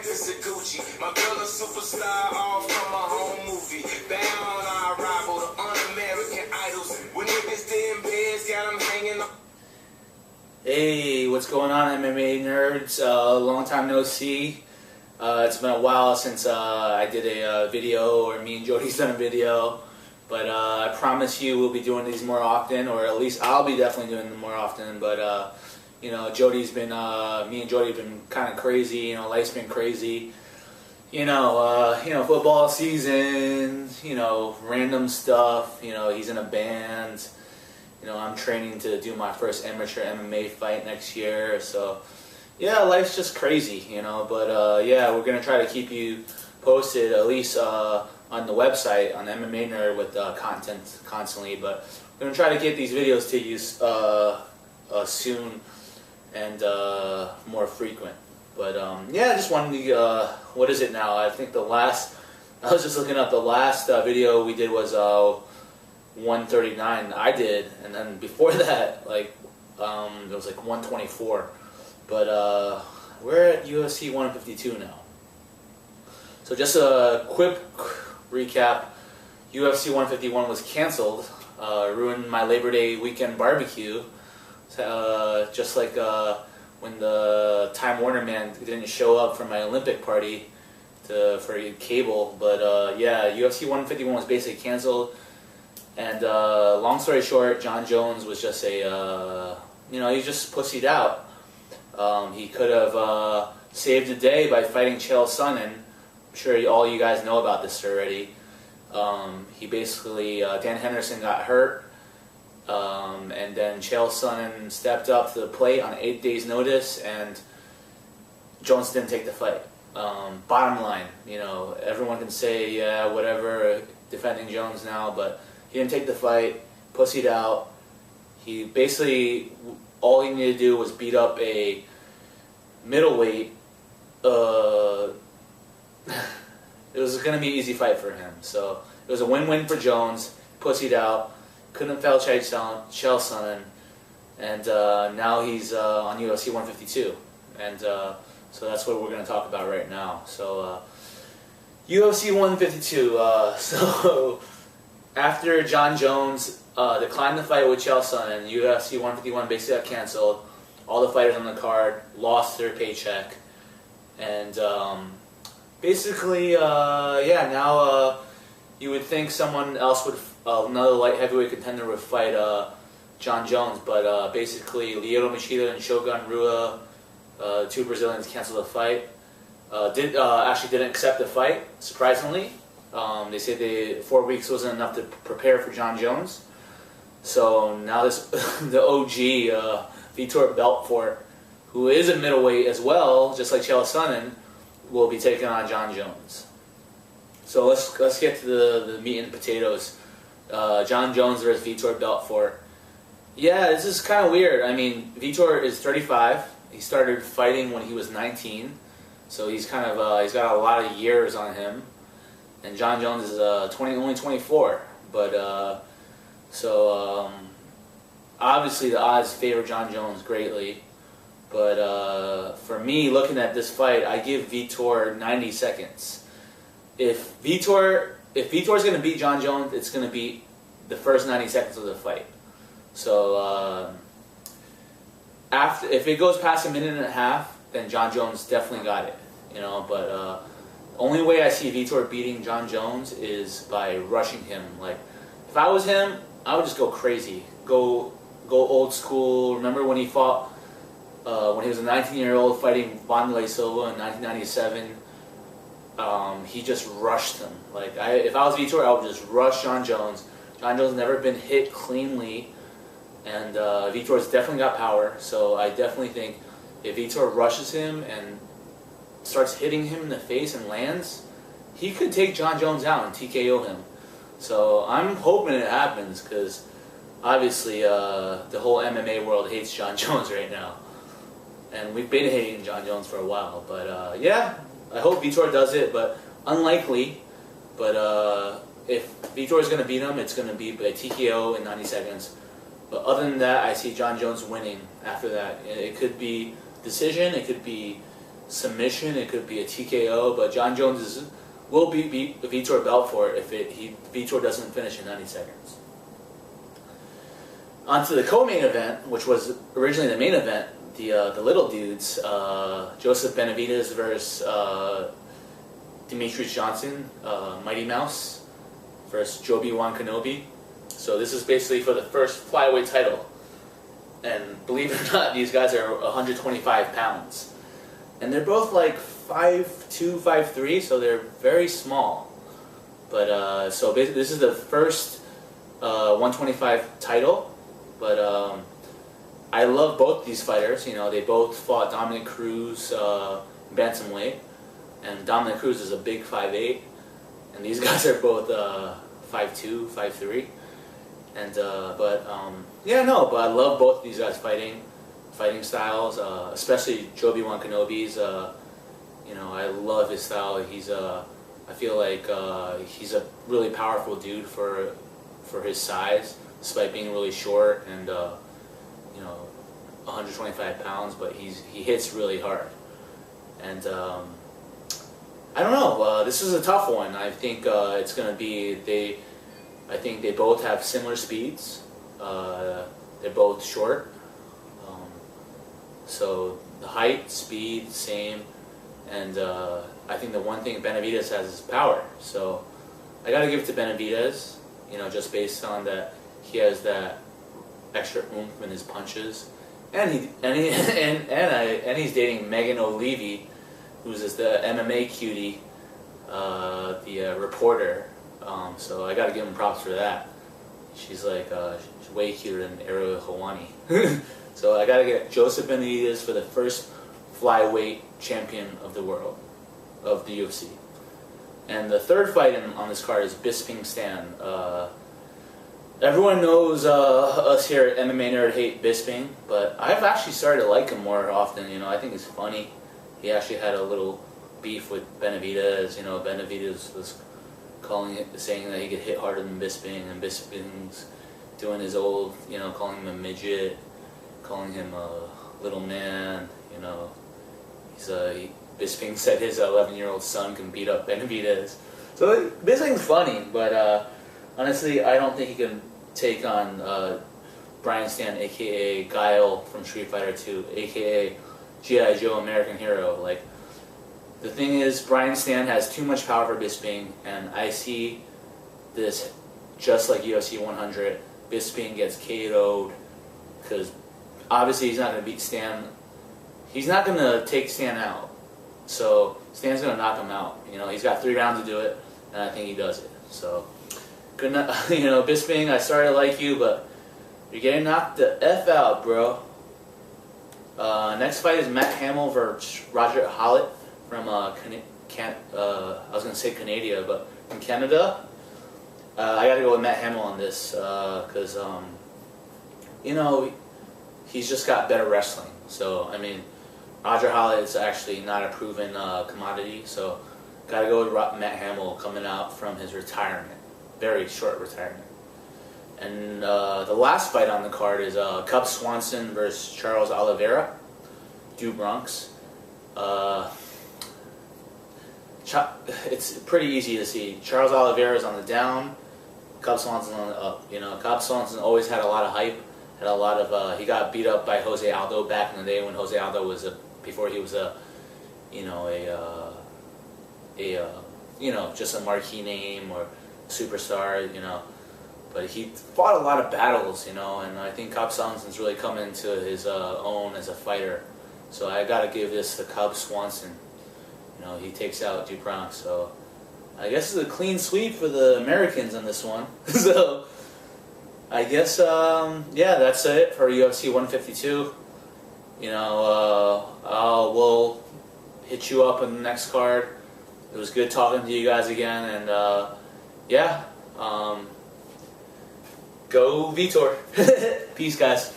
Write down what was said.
Practice a Gucci. My girl a superstar, all from a home movie. Bound our rival, the un-American idols. When niggas in beds, got them hanging on. Hey, what's going on, MMA nerds? Long time no see. It's been a while since I did a video, or me and Jody's done a video. But I promise you we'll be doing these more often, or at least I'll be definitely doing them more often. But you know, Jody's been, me and Jody have been kind of crazy. You know, life's been crazy. You know, football season. You know, random stuff. You know, he's in a band. You know, I'm training to do my first amateur MMA fight next year. So, yeah, life's just crazy. You know, but yeah, we're gonna try to keep you posted, at least on the website on MMA Nerd with content constantly. But we're gonna try to get these videos to you soon and more frequent. But yeah, I just wanted to, what is it now? I think I was just looking up, the last video we did was 139 I did, and then before that, like, it was like 124. But we're at UFC 152 now. So just a quick recap, UFC 151 was canceled, ruined my Labor Day weekend barbecue. Just like when the Time Warner man didn't show up for my Olympic party for cable. But yeah, UFC 151 was basically canceled. And long story short, John Jones was just a, you know, he just pussied out. He could have saved the day by fighting Chael Sonnen. I'm sure all you guys know about this already. He basically, Dan Henderson got hurt. And then Chael Sonnen stepped up to the plate on 8 days' notice, and Jones didn't take the fight. Bottom line, you know, everyone can say, yeah, whatever, defending Jones now, but he didn't take the fight, pussied out. He basically, all he needed to do was beat up a middleweight. It was going to be an easy fight for him. So it was a win-win for Jones, pussied out, couldn't foul Chael Sonnen, and now he's on UFC 152. And so that's what we're going to talk about right now. So UFC 152, so after John Jones declined the fight with Chael Sonnen, UFC 151 basically got canceled. All the fighters on the card lost their paycheck. And basically, yeah, now you would think someone else would, another light heavyweight contender would fight John Jones, but basically Lyoto Machida and Shogun Rua, two Brazilians, canceled the fight. Actually didn't accept the fight, surprisingly. They said 4 weeks wasn't enough to prepare for John Jones. So now this the OG Vitor Belfort, who is a middleweight as well, just like Chael Sonnen, will be taking on John Jones. So let's get to the meat and potatoes. John Jones versus Vitor Belfort. Yeah, this is kind of weird. I mean, Vitor is 35. He started fighting when he was 19, so he's kind of he's got a lot of years on him. And John Jones is only 24. But so obviously the odds favor John Jones greatly. But for me, looking at this fight, I give Vitor 90 seconds. If Vitor's going to beat John Jones, it's going to be the first 90 seconds of the fight. So if it goes past a minute and a half, then John Jones definitely got it. You know, but only way I see Vitor beating John Jones is by rushing him. Like, if I was him, I would just go crazy, go old school. Remember when he fought? When he was a 19-year-old fighting Wanderlei Silva in 1997, he just rushed him. Like, if I was Vitor, I would just rush John Jones. John Jones never been hit cleanly, and Vitor's definitely got power. So I definitely think if Vitor rushes him and starts hitting him in the face and lands, he could take John Jones out and TKO him. So I'm hoping it happens, because obviously the whole MMA world hates John Jones right now. And we've been hating John Jones for a while. But yeah, I hope Vitor does it, but unlikely. But if Vitor is going to beat him, it's going to be by TKO in 90 seconds. But other than that, I see John Jones winning after that. It could be decision, it could be submission, it could be a TKO, but John Jones will beat Vitor Belfort if Vitor doesn't finish in 90 seconds. On to the co-main event, which was originally the main event, the little dudes, Joseph Benavidez versus Demetrius Johnson, Mighty Mouse, versus Joby Wan Kenobi. So this is basically for the first flyweight title. And believe it or not, these guys are 125 pounds. And they're both like 5'2", 5'3", so they're very small. But so basically this is the first 125 title. But I love both these fighters. You know, they both fought Dominic Cruz bantamweight, and Dominic Cruz is a big 5'8", and these guys are both 5'2", 5'3". And but I love both these guys fighting styles, especially Joby Wan Kenobi's. You know, I love his style. I feel like he's a really powerful dude for his size, despite being really short and you know, 125 pounds. But he hits really hard, and I don't know. This is a tough one. I think it's gonna be I think they both have similar speeds. They're both short. So the height, speed, same. And I think the one thing Benavidez has is power. So I got to give it to Benavidez, you know, just based on that he has that extra oomph in his punches. And he's dating Megan O'Leary, who's just the MMA cutie, the reporter. So I got to give him props for that. She's like she's way cuter than Ariel Helwani. So I got to get Joseph Benavidez for the first flyweight champion of the world, of the UFC. And the third fight on this card is Bisping Stan. Everyone knows us here at MMA Nerd hate Bisping, but I've actually started to like him more often. You know, I think he's funny. He actually had a little beef with Benavidez. You know, Benavidez was saying that he could hit harder than Bisping, and Bisping's doing his old, you know, calling him a midget, calling him a little man. You know, Bisping said his 11-year-old son can beat up Benavidez. So Bisping's funny, but honestly, I don't think he can take on Brian Stan, aka Guile from Street Fighter 2, aka G.I. Joe American Hero. Like, the thing is, Brian Stan has too much power for Bisping, and I see this just like UFC 100. Bisping gets KO'd because obviously he's not going to beat Stan. He's not going to take Stan out. So Stan's going to knock him out. You know, he's got 3 rounds to do it, and I think he does it. So, good night. You know, Bisping, I started to like you, but you're getting knocked the F out, bro. Next fight is Matt Hamill versus Roger Hollett from I was going to say Canada, but from Canada. I got to go with Matt Hamill on this because, you know, he's just got better wrestling. So, I mean, Roger Hollett is actually not a proven commodity, so got to go with Matt Hamill coming out from his retirement. Very short retirement. And the last fight on the card is Cub Swanson versus Charles Oliveira, Du Bronx. It's pretty easy to see. Charles Oliveira is on the down, Cub Swanson on the up. You know, Cub Swanson always had a lot of hype. Had a lot of he got beat up by Jose Aldo back in the day when Jose Aldo was before he was just a marquee name or superstar, you know. But he fought a lot of battles, you know, and I think Cub Swanson's really come into his own as a fighter. So I got to give this to Cub Swanson. You know, he takes out Du Bronx. So I guess it's a clean sweep for the Americans on this one. So I guess, yeah, that's it for UFC 152. You know, we'll hit you up in the next card. It was good talking to you guys again, and yeah, go Vitor. Peace, guys.